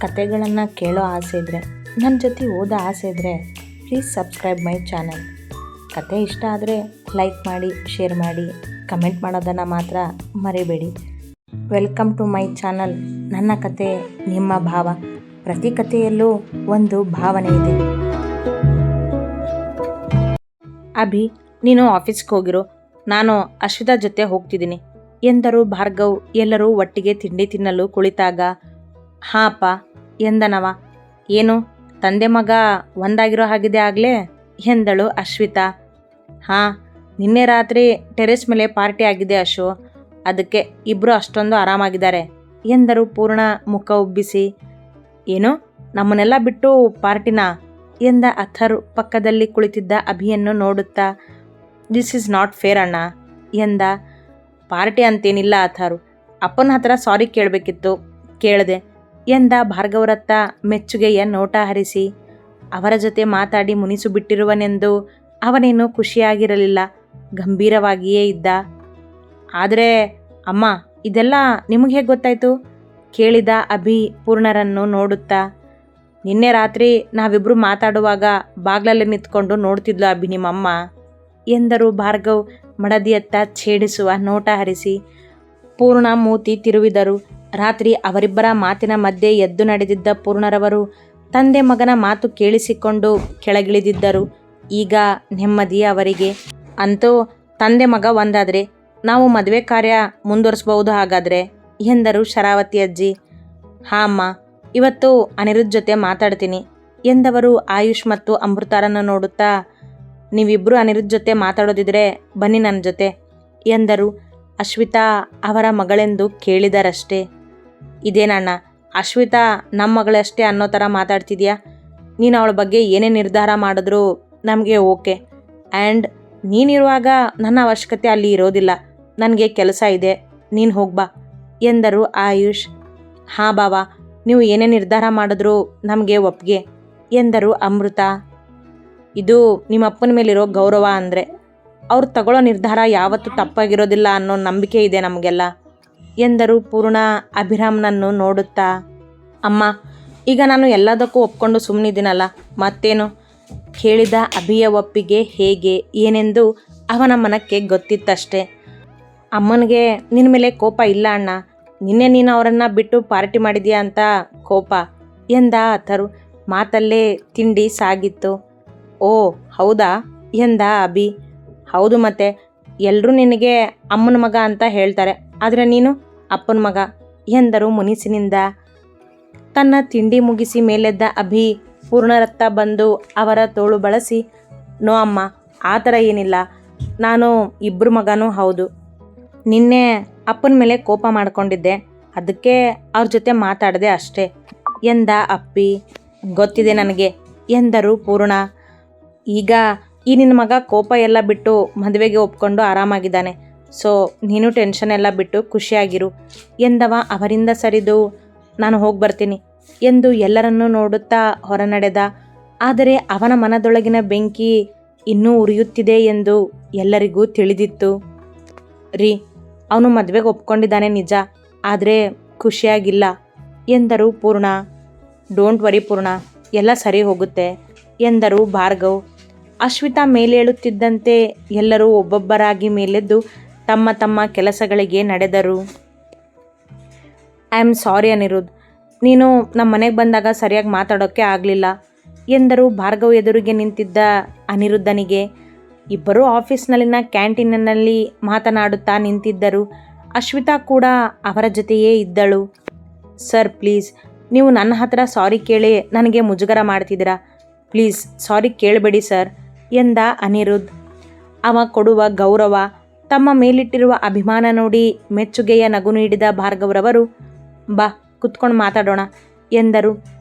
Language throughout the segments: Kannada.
ಕತೆಗಳನ್ನು ಕೇಳೋ ಆಸೆ ಇದ್ದರೆ, ನನ್ನ ಜೊತೆ ಓದೋ ಆಸೆ ಇದ್ದರೆ ಪ್ಲೀಸ್ ಸಬ್ಸ್ಕ್ರೈಬ್ ಮೈ ಚಾನಲ್. ಕತೆ ಇಷ್ಟ ಆದರೆ ಲೈಕ್ ಮಾಡಿ, ಶೇರ್ ಮಾಡಿ, ಕಮೆಂಟ್ ಮಾಡೋದನ್ನು ಮಾತ್ರ ಮರಿಬೇಡಿ. Welcome to my channel. ನನ್ನ ಕತೆ ನಿಮ್ಮ ಭಾವ. ಪ್ರತಿ ಕಥೆಯಲ್ಲೂ ಒಂದು ಭಾವನೆ ಇದೆ. ಅಭಿ, ನೀನು ಆಫೀಸ್ಗೆ ಹೋಗಿರು, ನಾನು ಅಶ್ವಿತಾ ಜೊತೆ ಹೋಗ್ತಿದ್ದೀನಿ ಎಂದರು ಭಾರ್ಗವ್. ಎಲ್ಲರೂ ಒಟ್ಟಿಗೆ ತಿಂಡಿ ತಿನ್ನಲು ಕುಳಿತಾಗ, ಹಾಂ ಅಪ್ಪ ಎಂದನವ. ಏನು, ತಂದೆ ಮಗ ಒಂದಾಗಿರೋ ಹಾಗಿದೆ ಆಗಲೇ ಎಂದಳು ಅಶ್ವಿತಾ. ಹಾಂ, ನಿನ್ನೆ ರಾತ್ರಿ ಟೆರೆಸ್ ಮೇಲೆ ಪಾರ್ಟಿ ಆಗಿದೆ ಅಶು, ಅದಕ್ಕೆ ಇಬ್ಬರು ಅಷ್ಟೊಂದು ಆರಾಮಾಗಿದ್ದಾರೆ ಎಂದರು ಪೂರ್ಣ ಮುಖ ಉಬ್ಬಿಸಿ. ಏನು, ನಮ್ಮನ್ನೆಲ್ಲ ಬಿಟ್ಟು ಪಾರ್ಟಿನಾ ಎಂದ ಅಥರ್ ಪಕ್ಕದಲ್ಲಿ ಕುಳಿತಿದ್ದ ಅಭಿಯನ್ನು ನೋಡುತ್ತಾ. ದಿಸ್ ಈಸ್ ನಾಟ್ ಫೇರ್ ಅಣ್ಣ ಎಂದ. ಪಾರ್ಟಿ ಅಂತೇನಿಲ್ಲ ಅಥರು, ಅಪ್ಪನ ಹತ್ರ ಸಾರಿ ಕೇಳಬೇಕಿತ್ತು, ಕೇಳಿದೆ ಎಂದ ಭಾರ್ಗವರತ್ತ ಮೆಚ್ಚುಗೆಯ ನೋಟ ಹರಿಸಿ. ಅವರ ಜೊತೆ ಮಾತಾಡಿ ಮುನಿಸು ಬಿಟ್ಟಿರುವನೆಂದು ಅವನೇನು ಖುಷಿಯಾಗಿರಲಿಲ್ಲ, ಗಂಭೀರವಾಗಿಯೇ ಇದ್ದ. ಆದರೆ ಅಮ್ಮ, ಇದೆಲ್ಲ ನಿಮಗೆ ಹೇಗೆ ಗೊತ್ತಾಯಿತು ಕೇಳಿದ ಅಭಿ ಪೂರ್ಣರನ್ನು ನೋಡುತ್ತಾ. ನಿನ್ನೆ ರಾತ್ರಿ ನಾವಿಬ್ಬರು ಮಾತಾಡುವಾಗ ಬಾಗ್ಲಲ್ಲಿ ನಿಂತ್ಕೊಂಡು ನೋಡ್ತಿದ್ಲು ಅಭಿ ನಿಮ್ಮಮ್ಮ ಎಂದರು ಭಾರ್ಗವ್ ಮಡದಿಯತ್ತ ಛೇಡಿಸುವ ನೋಟ ಹರಿಸಿ. ಪೂರ್ಣ ಮೂತಿ ತಿರುವಿದರು. ರಾತ್ರಿ ಅವರಿಬ್ಬರ ಮಾತಿನ ಮಧ್ಯೆ ಎದ್ದು ನಡೆದಿದ್ದ ಪೂರ್ಣರವರು ತಂದೆ ಮಗನ ಮಾತು ಕೇಳಿಸಿಕೊಂಡು ಕೆಳಗಿಳಿದಿದ್ದರು. ಈಗ ನೆಮ್ಮದಿ ಅವರಿಗೆ. ಅಂತೂ ತಂದೆ ಮಗ ಒಂದಾದರೆ ನಾವು ಮದುವೆ ಕಾರ್ಯ ಮುಂದುವರಿಸಬಹುದು ಹಾಗಾದರೆ ಎಂದರು ಶರಾವತಿ ಅಜ್ಜಿ. ಹಾಂ ಅಮ್ಮ, ಇವತ್ತು ಅನಿರುದ್ಧ್ ಜೊತೆ ಮಾತಾಡ್ತೀನಿ ಎಂದವರು ಆಯುಷ್ ಮತ್ತು ಅಮೃತಾರನ್ನು ನೋಡುತ್ತಾ. ನೀವಿಬ್ಬರು ಅನಿರುದ್ಧ್ ಜೊತೆ ಮಾತಾಡೋದಿದ್ರೆ ಬನ್ನಿ ನನ್ನ ಜೊತೆ ಎಂದರು. ಅಶ್ವಿತಾ ಅವರ ಮಗಳೆಂದು ಕೇಳಿದರಷ್ಟೇ. ಇದೇನಣ್ಣ, ಅಶ್ವಿತಾ ನಮ್ಮ ಮಗಳಷ್ಟೇ ಅನ್ನೋ ಥರ ಮಾತಾಡ್ತಿದ್ಯಾ? ನೀನು ಅವಳ ಬಗ್ಗೆ ಏನೇ ನಿರ್ಧಾರ ಮಾಡಿದ್ರೂ ನಮಗೆ ಓಕೆ. ಆ್ಯಂಡ್ ನೀನಿರುವಾಗ ನನ್ನ ಅವಶ್ಯಕತೆ ಅಲ್ಲಿ ಇರೋದಿಲ್ಲ, ನನಗೆ ಕೆಲಸ ಇದೆ, ನೀನು ಹೋಗ್ಬಾ ಎಂದರು ಆಯುಷ್. ಹಾಂ ಬಾವಾ, ನೀವು ಏನೇ ನಿರ್ಧಾರ ಮಾಡಿದ್ರೂ ನಮಗೆ ಒಪ್ಪಿಗೆ ಎಂದರು ಅಮೃತ. ಇದು ನಿಮ್ಮ ಅಪ್ಪನ ಮೇಲಿರೋ ಗೌರವ ಅಂದರೆ. ಅವ್ರು ತಗೊಳ್ಳೋ ನಿರ್ಧಾರ ಯಾವತ್ತೂ ತಪ್ಪಾಗಿರೋದಿಲ್ಲ ಅನ್ನೋ ನಂಬಿಕೆ ಇದೆ ನಮಗೆಲ್ಲ ಎಂದರು ಪೂರ್ಣ ಅಭಿರಾಮ್ನನ್ನು ನೋಡುತ್ತಾ. ಅಮ್ಮ, ಈಗ ನಾನು ಎಲ್ಲದಕ್ಕೂ ಒಪ್ಕೊಂಡು ಸುಮ್ಮನಿದ್ದೀನಲ್ಲ, ಮತ್ತೇನು ಹೇಳಿದ ಅಭಿಯ ಒಪ್ಪಿಗೆ ಹೇಗೆ ಏನೆಂದು ಅವನ ಮನಕ್ಕೆ ಗೊತ್ತಿತ್ತಷ್ಟೆ. ಅಮ್ಮನಿಗೆ ನಿನ್ನ ಮೇಲೆ ಕೋಪ ಇಲ್ಲ ಅಣ್ಣ, ನಿನ್ನೆ ನೀನು ಅವರನ್ನು ಬಿಟ್ಟು ಪಾರ್ಟಿ ಮಾಡಿದ್ಯಾ ಅಂತ ಕೋಪ ಎಂದ ಅಥರು. ಮಾತಲ್ಲೇ ತಿಂಡಿ ಸಾಗಿತ್ತು. ಓ ಹೌದಾ ಎಂದ ಅಭಿ. ಹೌದು, ಮತ್ತೆ ಎಲ್ಲರೂ ನಿನಗೆ ಅಮ್ಮನ ಮಗ ಅಂತ ಹೇಳ್ತಾರೆ, ಆದರೆ ನೀನು ಅಪ್ಪನ ಮಗ ಎಂದರು ಮುನಿಸಿನಿಂದ. ತನ್ನ ತಿಂಡಿ ಮುಗಿಸಿ ಮೇಲೆದ್ದ ಅಭಿ ಪೂರ್ಣರತ್ತ ಬಂದು ಅವರ ತೋಳು ಬಳಸಿ, ನೋ ಅಮ್ಮ, ಆ ಥರ ಏನಿಲ್ಲ, ನಾನು ಇಬ್ಬರು ಮಗನೂ ಹೌದು. ನಿನ್ನೆ ಅಪ್ಪನ ಮೇಲೆ ಕೋಪ ಮಾಡ್ಕೊಂಡಿದ್ದೆ, ಅದಕ್ಕೆ ಅವ್ರ ಜೊತೆ ಮಾತಾಡಿದೆ ಅಷ್ಟೇ ಎಂದ ಅಪ್ಪಿ. ಗೊತ್ತಿದೆ ನನಗೆ ಎಂದರು ಪೂರ್ಣ. ಈಗ ಈ ನಿನ್ನ ಮಗ ಕೋಪ ಎಲ್ಲ ಬಿಟ್ಟು ಮದುವೆಗೆ ಒಪ್ಕೊಂಡು ಆರಾಮಾಗಿದ್ದಾನೆ, ಸೊ ನೀನು ಟೆನ್ಷನ್ ಎಲ್ಲ ಬಿಟ್ಟು ಖುಷಿಯಾಗಿರು ಎಂದವ ಅವರಿಂದ ಸರಿದು. ನಾನು ಹೋಗಿ ಬರ್ತೀನಿ ಎಂದು ಎಲ್ಲರನ್ನೂ ನೋಡುತ್ತಾ ಹೊರ ನಡೆದ. ಆದರೆ ಅವನ ಮನದೊಳಗಿನ ಬೆಂಕಿ ಇನ್ನೂ ಉರಿಯುತ್ತಿದೆ ಎಂದು ಎಲ್ಲರಿಗೂ ತಿಳಿದಿತ್ತು. ರೀ, ಅವನು ಮದುವೆಗೆ ಒಪ್ಕೊಂಡಿದ್ದಾನೆ ನಿಜ, ಆದರೆ ಖುಷಿಯಾಗಿಲ್ಲ ಎಂದರು ಪೂರ್ಣ. ಡೋಂಟ್ ವರಿ ಪೂರ್ಣ, ಎಲ್ಲ ಸರಿ ಹೋಗುತ್ತೆ ಎಂದರು ಭಾರ್ಗವ್. ಅಶ್ವಿತಾ ಮೇಲೇಳುತ್ತಿದ್ದಂತೆ ಎಲ್ಲರೂ ಒಬ್ಬೊಬ್ಬರಾಗಿ ಮೇಲೆದ್ದು ತಮ್ಮ ತಮ್ಮ ಕೆಲಸಗಳಿಗೆ ನಡೆದರು. ಐ ಆಮ್ ಸಾರಿ ಅನಿರುದ್ಧ್, ನೀನು ನಮ್ಮ ಮನೆಗೆ ಬಂದಾಗ ಸರಿಯಾಗಿ ಮಾತಾಡೋಕ್ಕೆ ಆಗಲಿಲ್ಲ ಎಂದರು ಭಾರ್ಗವ್ ಎದುರಿಗೆ ನಿಂತಿದ್ದ ಅನಿರುದ್ಧನಿಗೆ. ಇಬ್ಬರೂ ಆಫೀಸ್ನಲ್ಲಿನ ಕ್ಯಾಂಟೀನಿನಲ್ಲಿ ಮಾತನಾಡುತ್ತಾ ನಿಂತಿದ್ದರು. ಅಶ್ವಿತಾ ಕೂಡ ಅವರ ಜೊತೆಯೇ ಇದ್ದಳು. ಸರ್ ಪ್ಲೀಸ್, ನೀವು ನನ್ನ ಹತ್ರ ಸಾರಿ ಕೇಳಿ ನನಗೆ ಮುಜುಗರ ಮಾಡ್ತಿದ್ದೀರಾ, ಪ್ಲೀಸ್ ಸಾರಿ ಕೇಳಬೇಡಿ ಸರ್ ಎಂದ ಅನಿರುದ್ಧ್. ಅವ ಕೊಡುವ ಗೌರವ, ತಮ್ಮ ಮೇಲಿಟ್ಟಿರುವ ಅಭಿಮಾನ ನೋಡಿ ಮೆಚ್ಚುಗೆಯ ನಗು ನೀಡಿದ ಭಾರ್ಗವರವರು, ಬಾ ಕುತ್ಕೊಂಡು ಮಾತಾಡೋಣ ಎಂದರು.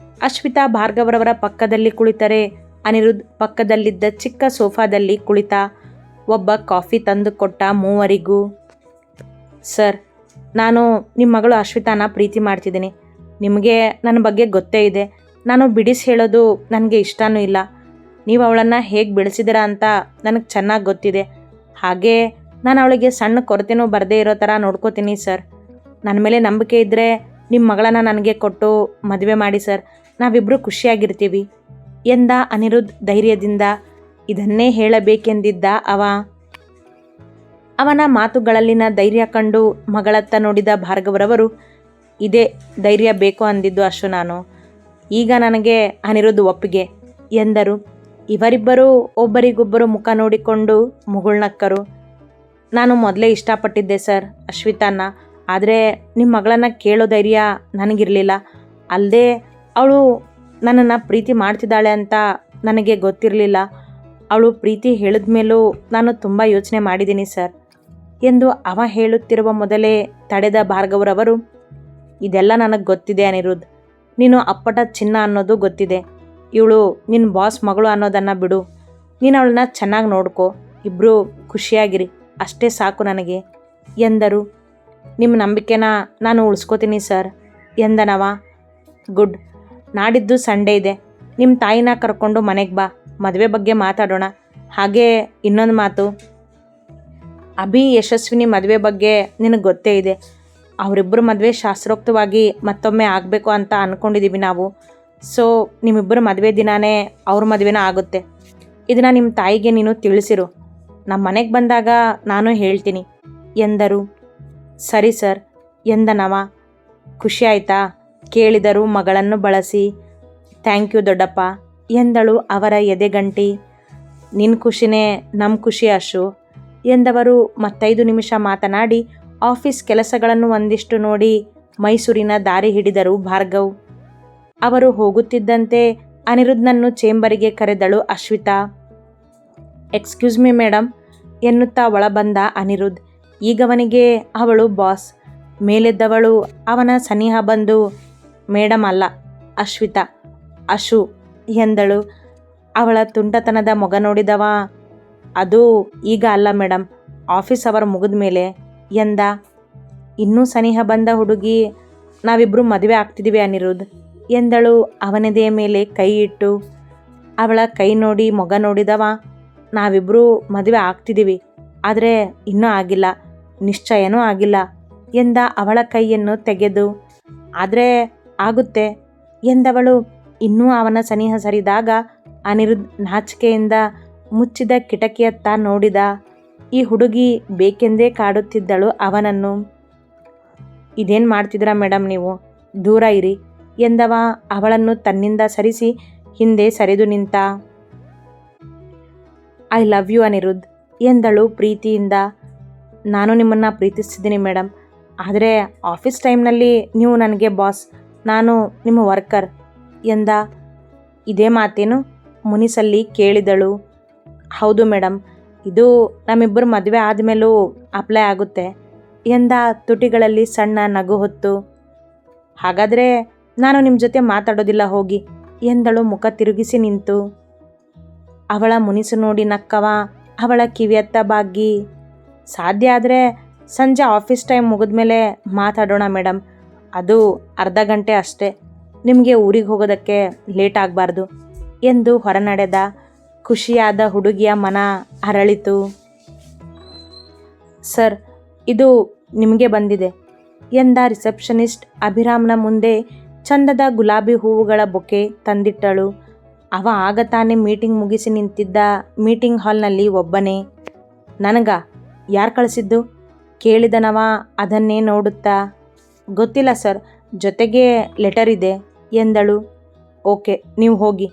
ಅಶ್ವಿತಾ ಭಾರ್ಗವರವರ ಪಕ್ಕದಲ್ಲಿ ಕುಳಿತರೆ ಅನಿರುದ್ಧ್ ಪಕ್ಕದಲ್ಲಿದ್ದ ಚಿಕ್ಕ ಸೋಫಾದಲ್ಲಿ ಕುಳಿತ. ಒಬ್ಬ ಕಾಫಿ ತಂದು ಕೊಟ್ಟ ಮೂವರಿಗೂ. ಸರ್, ನಾನು ನಿಮ್ಮ ಮಗಳು ಅಶ್ವಿತಾನ ಪ್ರೀತಿ ಮಾಡ್ತಿದ್ದೀನಿ. ನಿಮಗೆ ನನ್ನ ಬಗ್ಗೆ ಗೊತ್ತೇ ಇದೆ. ನಾನು ಬಿಡಿಸಿ ಹೇಳೋದು ನನಗೆ ಇಷ್ಟನೂ ಇಲ್ಲ. ನೀವು ಅವಳನ್ನು ಹೇಗೆ ಬೆಳೆಸಿದಿರ ಅಂತ ನನಗೆ ಚೆನ್ನಾಗಿ ಗೊತ್ತಿದೆ. ಹಾಗೇ ನಾನು ಅವಳಿಗೆ ಸಣ್ಣ ಕೊರತೆನೂ ಬರದೇ ಇರೋ ಥರ ನೋಡ್ಕೋತೀನಿ ಸರ್. ನನ್ನ ಮೇಲೆ ನಂಬಿಕೆ ಇದ್ದರೆ ನಿಮ್ಮ ಮಗಳನ್ನ ನನಗೆ ಕೊಟ್ಟು ಮದುವೆ ಮಾಡಿ ಸರ್, ನಾವಿಬ್ಬರು ಖುಷಿಯಾಗಿರ್ತೀವಿ ಎಂದ ಅನಿರುದ್ಧ್ ಧೈರ್ಯದಿಂದ. ಇದನ್ನೇ ಹೇಳಬೇಕೆಂದಿದ್ದ ಅವನ ಮಾತುಗಳಲ್ಲಿನ ಧೈರ್ಯ ಕಂಡು ಮಗಳತ್ತ ನೋಡಿದ ಭಾರ್ಗವರವರು, ಇದೇ ಧೈರ್ಯ ಬೇಕು ಅಂದಿದ್ದು ಅಶು ನಾನು. ಈಗ ನನಗೆ ಅನಿರುದ್ಧ್ ಒಪ್ಪಿಗೆ ಎಂದರು. ಇವರಿಬ್ಬರೂ ಒಬ್ಬರಿಗೊಬ್ಬರು ಮುಖ ನೋಡಿಕೊಂಡು ಮುಗುಳ್ನಕ್ಕರು. ನಾನು ಮೊದಲೇ ಇಷ್ಟಪಟ್ಟಿದ್ದೆ ಸರ್ ಅಶ್ವಿತಾನ, ಆದರೆ ನಿಮ್ಮ ಮಗಳನ್ನ ಕೇಳೋ ಧೈರ್ಯ ನನಗಿರಲಿಲ್ಲ. ಅಲ್ಲದೆ ಅವಳು ನನ್ನನ್ನು ಪ್ರೀತಿ ಮಾಡ್ತಿದ್ದಾಳೆ ಅಂತ ನನಗೆ ಗೊತ್ತಿರಲಿಲ್ಲ. ಅವಳು ಪ್ರೀತಿ ಹೇಳಿದ ಮೇಲೂ ನಾನು ತುಂಬ ಯೋಚನೆ ಮಾಡಿದ್ದೀನಿ ಸರ್ ಎಂದು ಅವ ಹೇಳುತ್ತಿರುವ ಮೊದಲೇ ತಡೆದ ಭಾರ್ಗವರವರು, ಇದೆಲ್ಲ ನನಗೆ ಗೊತ್ತಿದೆ ಅನಿರುದ್ಧ್, ನೀನು ಅಪ್ಪಟ ಚಿನ್ನ ಅನ್ನೋದು ಗೊತ್ತಿದೆ. ಇವಳು ನಿನ್ನ ಬಾಸ್ ಮಗಳು ಅನ್ನೋದನ್ನು ಬಿಡು. ನೀನು ಅವಳನ್ನ ಚೆನ್ನಾಗಿ ನೋಡ್ಕೋ, ಇಬ್ಬರು ಖುಷಿಯಾಗಿರಿ, ಅಷ್ಟೇ ಸಾಕು ನನಗೆ ಎಂದರು. ನಿಮ್ಮ ನಂಬಿಕೆನ ನಾನು ಉಳಿಸ್ಕೋತೀನಿ ಸರ್ ಎಂದನವ. ಗುಡ್. ನಾಡಿದ್ದು ಸಂಡೇ ಇದೆ, ನಿಮ್ಮ ತಾಯಿನ ಕರ್ಕೊಂಡು ಮನೆಗೆ ಬಾ, ಮದುವೆ ಬಗ್ಗೆ ಮಾತಾಡೋಣ. ಹಾಗೇ ಇನ್ನೊಂದು ಮಾತು, ಅಭಿ ಯಶಸ್ವಿನಿ ಮದುವೆ ಬಗ್ಗೆ ನಿನಗೆ ಗೊತ್ತೇ ಇದೆ. ಅವರಿಬ್ಬರು ಮದುವೆ ಶಾಸ್ತ್ರೋಕ್ತವಾಗಿ ಮತ್ತೊಮ್ಮೆ ಆಗಬೇಕು ಅಂತ ಅಂದ್ಕೊಂಡಿದ್ದೀವಿ ನಾವು. ಸೊ ನಿಮ್ಮಿಬ್ಬರು ಮದುವೆ ದಿನಾನೇ ಅವ್ರ ಮದುವೆನೂ ಆಗುತ್ತೆ. ಇದನ್ನು ನಿಮ್ಮ ತಾಯಿಗೆ ನೀನು ತಿಳಿಸಿರು. ನಮ್ಮ ಮನೆಗೆ ಬಂದಾಗ ನಾನು ಹೇಳ್ತೀನಿ ಎಂದರು. ಸರಿ ಸರ್ ಎಂದನವ. ಖುಷಿ ಆಯಿತಾ ಕೇಳಿದರು ಮಗಳನ್ನು ಬಳಸಿ. ಥ್ಯಾಂಕ್ ಯು ದೊಡ್ಡಪ್ಪ ಎಂದಳು ಅವರ ಎದೆಗಂಟಿ. ನಿನ್ನ ಖುಷಿನೇ ನಮ್ಮ ಖುಷಿ ಅಶು ಎಂದವರು 5 ನಿಮಿಷ ಮಾತನಾಡಿ ಆಫೀಸ್ ಕೆಲಸಗಳನ್ನು ಒಂದಿಷ್ಟು ನೋಡಿ ಮೈಸೂರಿನ ದಾರಿ ಹಿಡಿದರು ಭಾರ್ಗವ್. ಅವರು ಹೋಗುತ್ತಿದ್ದಂತೆ ಅನಿರುದ್ಧನನ್ನು ಚೇಂಬರಿಗೆ ಕರೆದಳು ಅಶ್ವಿತಾ. ಎಕ್ಸ್ಕ್ಯೂಸ್ ಮಿ ಮೇಡಮ್ ಎನ್ನುತ್ತಾ ಒಳಬಂದ ಅನಿರುದ್ಧ್. ಈಗವನಿಗೆ ಅವಳು ಬಾಸ್. ಮೇಲೆದ್ದವಳು ಅವನ ಸನಿಹ ಬಂದು, ಮೇಡಮ್ ಅಲ್ಲ ಅಶ್ವಿತಾ, ಅಶು ಎಂದಳು. ಅವಳ ತುಂಟತನದ ಮೊಗ ನೋಡಿದವ, ಅದು ಈಗ ಅಲ್ಲ ಮೇಡಮ್, ಆಫೀಸ್ ಅವರ್ ಮುಗಿದ ಮೇಲೆ ಎಂದ. ಇನ್ನೂ ಸನಿಹ ಬಂದ ಹುಡುಗಿ, ನಾವಿಬ್ಬರು ಮದುವೆ ಆಗ್ತಿದ್ದೀವಿ ಅನಿರುದ್ಧ್ ಎಂದಳು ಅವನದೇ ಮೇಲೆ ಕೈ ಇಟ್ಟು. ಅವಳ ಕೈ ನೋಡಿ ಮೊಗ ನೋಡಿದವ, ನಾವಿಬ್ಬರು ಮದುವೆ ಆಗ್ತಿದ್ದೀವಿ, ಆದರೆ ಇನ್ನೂ ಆಗಿಲ್ಲ, ನಿಶ್ಚಯನೂ ಆಗಿಲ್ಲ ಎಂದ ಅವಳ ಕೈಯನ್ನು ತೆಗೆದು. ಆದರೆ ಆಗುತ್ತೆ ಎಂದವಳು. ಇನ್ನೂ ಅವನ ಸನಿಹ ಸರಿದಾಗ ಅನಿರುದ್ಧ್ ನಾಚಿಕೆಯಿಂದ ಮುಚ್ಚಿದ ಕಿಟಕಿಯತ್ತ ನೋಡಿದ. ಈ ಹುಡುಗಿ ಬೇಕೆಂದೇ ಕಾಡುತ್ತಿದ್ದಳು ಅವನನ್ನು. ಇದೇನು ಮಾಡ್ತಿದ್ದೀರಾ ಮೇಡಮ್ ನೀವು, ದೂರ ಇರಿ ಎಂದವ ಅವಳನ್ನು ತನ್ನಿಂದ ಸರಿಸಿ ಹಿಂದೆ ಸರಿದು ನಿಂತ. ಐ ಲವ್ ಯು ಅನಿರುದ್ಧ್ ಎಂದಳು ಪ್ರೀತಿಯಿಂದ. ನಾನು ನಿಮ್ಮನ್ನು ಪ್ರೀತಿಸ್ತಿದ್ದೀನಿ ಮೇಡಮ್, ಆದರೆ ಆಫೀಸ್ ಟೈಮ್ನಲ್ಲಿ ನೀವು ನನಗೆ ಬಾಸ್, ನಾನು ನಿಮ್ಮ ವರ್ಕರ್ ಎಂದ. ಇದೇ ಮಾತೇನು ಮುನಿಸಲ್ಲಿ ಕೇಳಿದಳು. ಹೌದು ಮೇಡಮ್, ಇದು ನಮ್ಮಿಬ್ಬರು ಮದುವೆ ಆದಮೇಲೂ ಅಪ್ಲೈ ಆಗುತ್ತೆ ಎಂದ ತುಟಿಗಳಲ್ಲಿ ಸಣ್ಣ ನಗು ಹೊತ್ತು. ಹಾಗಾದರೆ ನಾನು ನಿಮ್ಮ ಜೊತೆ ಮಾತಾಡೋದಿಲ್ಲ ಹೋಗಿ ಎಂದಳು ಮುಖ ತಿರುಗಿಸಿ ನಿಂತು. ಅವಳ ಮುನಿಸು ನೋಡಿ ನಕ್ಕವ ಅವಳ ಕಿವಿಯತ್ತ ಬಾಗಿ. ಸಾಧ್ಯ ಆದರೆ ಸಂಜೆ ಆಫೀಸ್ ಟೈಮ್ ಮುಗಿದ್ಮೇಲೆ ಮಾತಾಡೋಣ ಮೇಡಮ್, ಅದು ಅರ್ಧ ಗಂಟೆ ಅಷ್ಟೇ, ನಿಮಗೆ ಊರಿಗೆ ಹೋಗೋದಕ್ಕೆ ಲೇಟ್ ಆಗಬಾರ್ದು ಎಂದು ಹೊರನಡೆದ. ಖುಷಿಯಾದ ಹುಡುಗಿಯ ಮನ ಅರಳಿತು. ಸರ್, ಇದು ನಿಮಗೆ ಬಂದಿದೆ ಎಂದ ರಿಸೆಪ್ಷನಿಸ್ಟ್ ಅಭಿರಾಮ್ನ ಮುಂದೆ ಚಂದದ ಗುಲಾಬಿ ಹೂವುಗಳ ಬೊಕ್ಕೆ ತಂದಿಟ್ಟಳು. ಅವ ಆಗ ತಾನೇ ಮೀಟಿಂಗ್ ಮುಗಿಸಿ ನಿಂತಿದ್ದ ಮೀಟಿಂಗ್ ಹಾಲ್ನಲ್ಲಿ ಒಬ್ಬನೇ. ನನಗ ಯಾರು ಕಳಿಸಿದ್ದು ಕೇಳಿದನವ ಅದನ್ನೇ ನೋಡುತ್ತಾ. ಗೊತ್ತಿಲ್ಲ ಸರ್, ಜೊತೆಗೆ ಲೆಟರ್ ಇದೆ ಎಂದಳು. ಓಕೆ, ನೀವು ಹೋಗಿ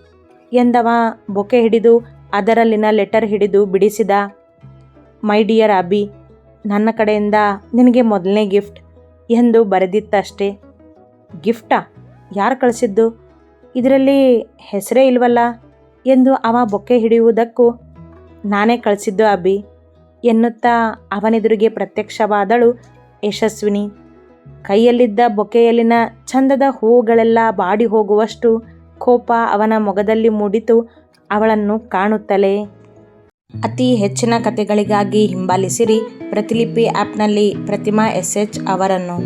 ಎಂದವ ಬೊಕ್ಕೆ ಹಿಡಿದು ಅದರಲ್ಲಿನ ಲೆಟರ್ ಹಿಡಿದು ಬಿಡಿಸಿದ. ಮೈ ಡಿಯರ್ ಅಭಿ, ನನ್ನ ಕಡೆಯಿಂದ ನಿನಗೆ ಮೊದಲನೇ ಗಿಫ್ಟ್ ಎಂದು ಬರೆದಿತ್ತಷ್ಟೇ. ಗಿಫ್ಟಾ? ಯಾರು ಕಳಿಸಿದ್ದು? ಇದರಲ್ಲಿ ಹೆಸರೇ ಇಲ್ವಲ್ಲ ಎಂದು ಅವ ಬೊಕ್ಕೆ ಹಿಡಿಯುವುದಕ್ಕೂ ನಾನೇ ಕಳಿಸಿದ್ದು ಅಭಿ ಎನ್ನುತ್ತಾ ಅವನೆದುರಿಗೆ ಪ್ರತ್ಯಕ್ಷವಾದಳು ಯಶಸ್ವಿನಿ. ಕೈಯಲ್ಲಿದ್ದ ಬೊಕ್ಕೆಯಲ್ಲಿನ ಚಂದದ ಹೂವುಗಳೆಲ್ಲ ಬಾಡಿ ಹೋಗುವಷ್ಟು ಕೋಪ ಅವನ ಮೊಗದಲ್ಲಿ ಮೂಡಿತು ಅವಳನ್ನು ಕಾಣುತ್ತಲೇ. ಅತಿ ಹೆಚ್ಚಿನ ಕಥೆಗಳಿಗಾಗಿ ಹಿಂಬಾಲಿಸಿರಿ ಪ್ರತಿಲಿಪಿ ಆ್ಯಪ್ನಲ್ಲಿ ಪ್ರತಿಮಾ SH ಅವರನ್ನು.